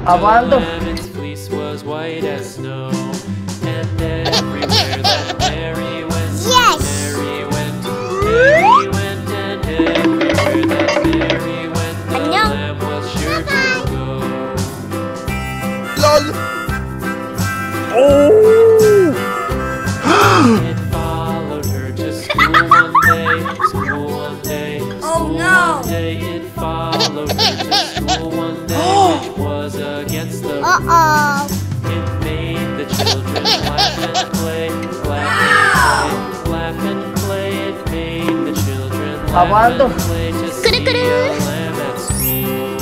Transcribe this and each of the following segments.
Apaan tuh? lamb, its fleece was white as snow. And everywhere that Mary went, Mary went, Mary went, and everywhere that Mary went, the lamb was sure to go. LOL. It followed her to school one day, school one day, school one day. It followed her to school one day, which was against the rules. It made the children laugh and play, laugh and play. It made the children laugh and play to see a lamb at school.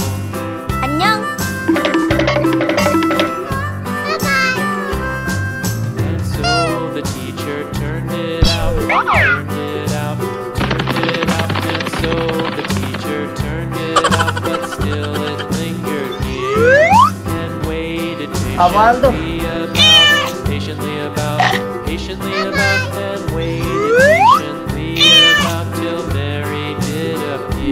And so the teacher turned it out, turned it out, turned it out. And so the teacher turned it out, but still it lingered near and waited patiently about, and waited patiently about till Mary did appear.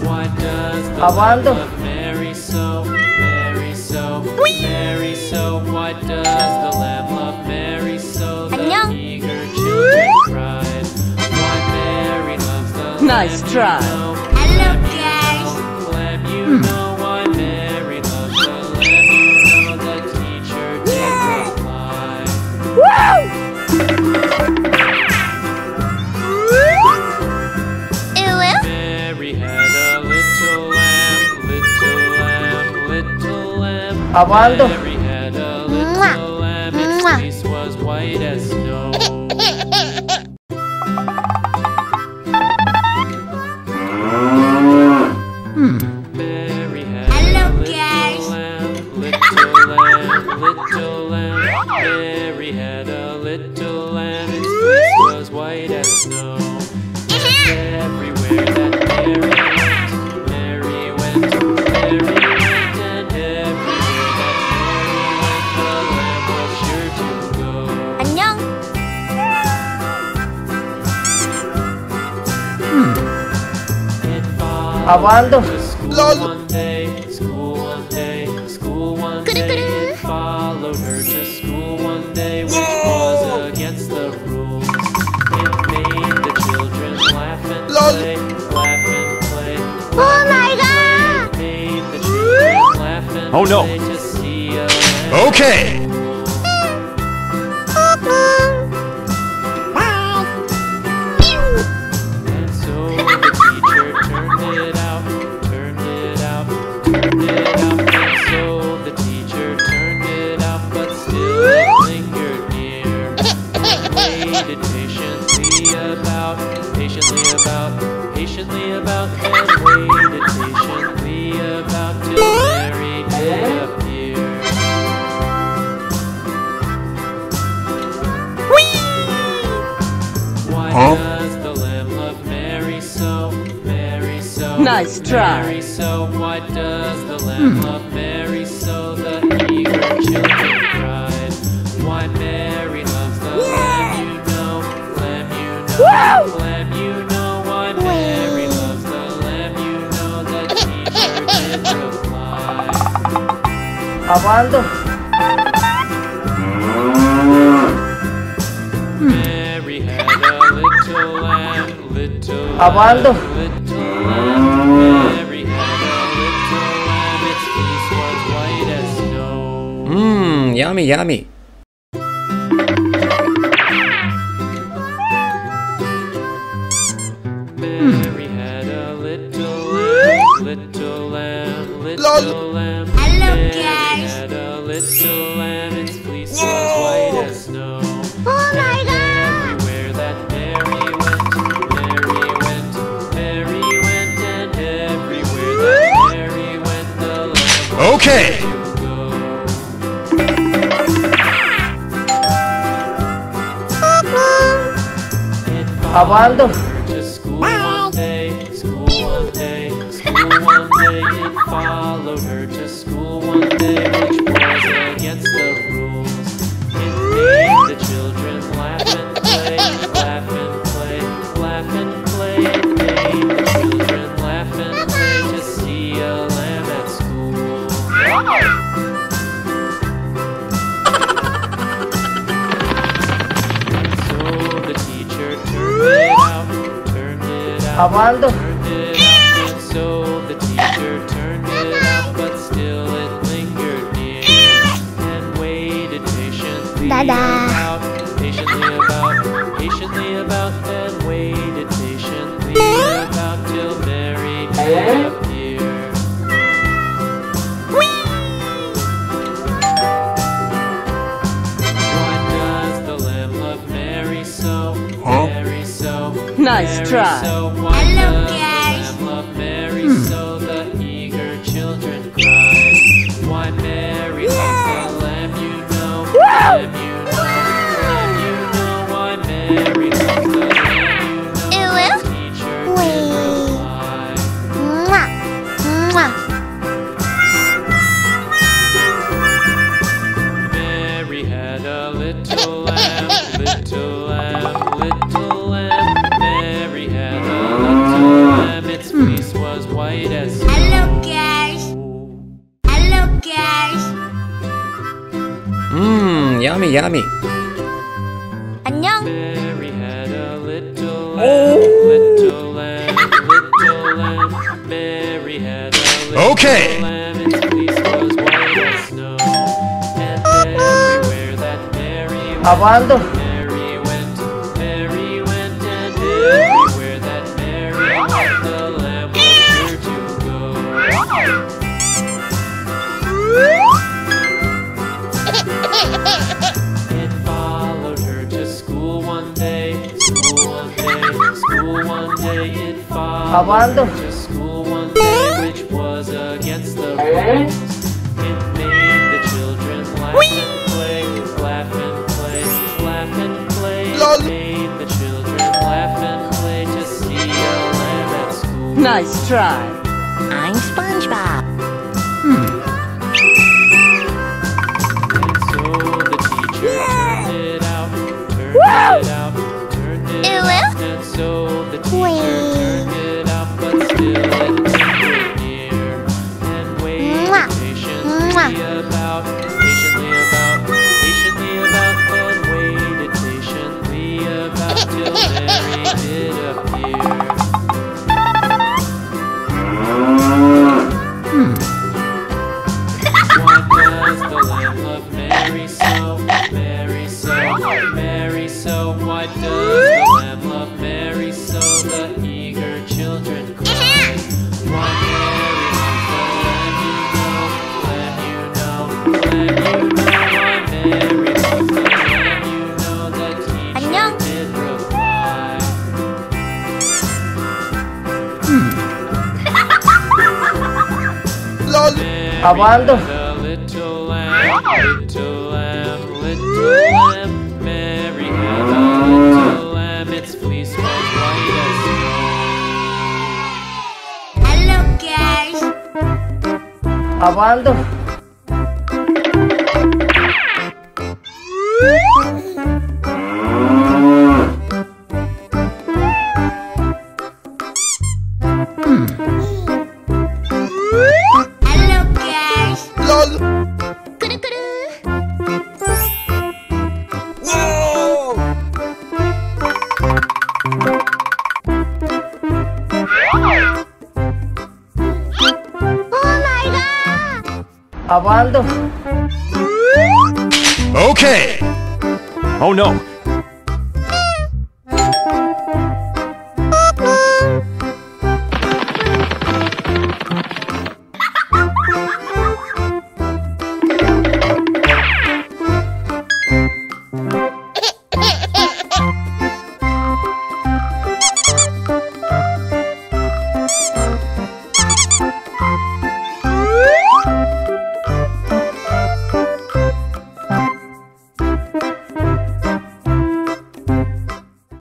Why does the lamb love Mary so, Mary so, Mary so? Why does the lamb love Mary so? The eager children cried. Why Mary loves the lamb. Nice try. Hello, guys. Lamb, you know why Mary loves the lamb. You know the teacher did reply. Mary had a little lamb, little lamb, little lamb. Apaan tuh? Mary had a little lamb, its fleece was white as snow. Mary had Hello, a little guys. lamb, little lamb, little lamb. Mary had a little lamb, its fleece was white as snow. Everywhere that Mary went, Mary went, and everywhere that Mary went, the lamb was sure to go. It Apaan tuh? followed to school one day, school one day, school one day. It followed her to school one day, which was against the rules. It made the children laugh and play, laugh and play. Oh my God! It made the children laugh and Oh, no. play to see a lamb. Okay. And so the teacher turned it out, turned it out, turned it out. And so the teacher turned it out, but still it lingered near. And waited patiently about, patiently about, and waited patiently about till Mary did appear. Why does the lamb love Mary so, Mary so? Nice try. Mary so. Why does the lamb love Mary so? The eager children cried. Why Mary loves the lamb, you know, lamb, you know, lamb, you know. Why Mary loves the lamb, you know. The teacher did reply. Apaan tuh? Mary had a little lamb, little Apaan tuh? little lamb. Mary had a little lamb, its fleece was white as snow. Yummy, yummy. Mary had a little lamb, little lamb, little lamb. Hello, Mary guys. had a little lamb, its fleece was white as snow. Oh my God! Everywhere that Mary went, Mary went, Mary went, and everywhere that Mary went, the lamb was Okay. to go. It Apaan tuh? followed her to school one day, school one day, school one day. It followed her to school one day, which was against the rules. It made the children laugh and play, laugh and play, laugh and play. It made Aguando. turned it up, and so the teacher turned it up, but still it lingered near and waited patiently about, patiently about, and waited patiently about till Mary did appear. Why does the lamb love Mary so? Mary so. Nice Mary try. so. Why Hello, does the guys. lamb love Mary so? The eager children cried. Why Mary loves the lamb, you know. Lamb, you know. Lamb, you know. Why Mary loves the lamb, you know. The teacher did reply. Mwah. Mwah. Mary had a little lamb, little lamb, little lamb. Mary had a little lamb, its fleece was white as snow. Hello, guys. Hello, guys. Yummy, yummy. 안녕. Mary had a little lamb, little lamb, little lamb. Mary had a little lamb, its fleece was white as snow. And everywhere that Mary went, Aguando. Mary went, and everywhere that Mary went, the lamb was sure to go. It followed her to school one day, school one day, school one day. It followed Aguando. her to school one day, which was against the rules. It made the children laugh and play, laugh and play, laugh and play. It made the children laugh and play to see a lamb at school. Nice try. I'm SpongeBob. And so the teacher turned it out, turned it out, turned it out. And so the teacher turned it out, but still it lingered near and waited patiently about, patiently about, patiently about, and waited patiently about till Mary did appear. Why does the lamb love Mary so? Mary so, Mary so. Why does the lamb love Mary so? The eager children cry. Why Mary loves the lamb, you know. Lamb, you know. Lamb, you know. Why Mary loves the lamb, you know. The teacher 안녕. did reply. Mary Aguando. had a little lamb, little lamb, little lamb. Mary had a little lamb, its fleece was white as snow. Hello, guys. Aguando. Hello, guys. 꾸루꾸루. Oh my god. Aguando. Okay! Oh no,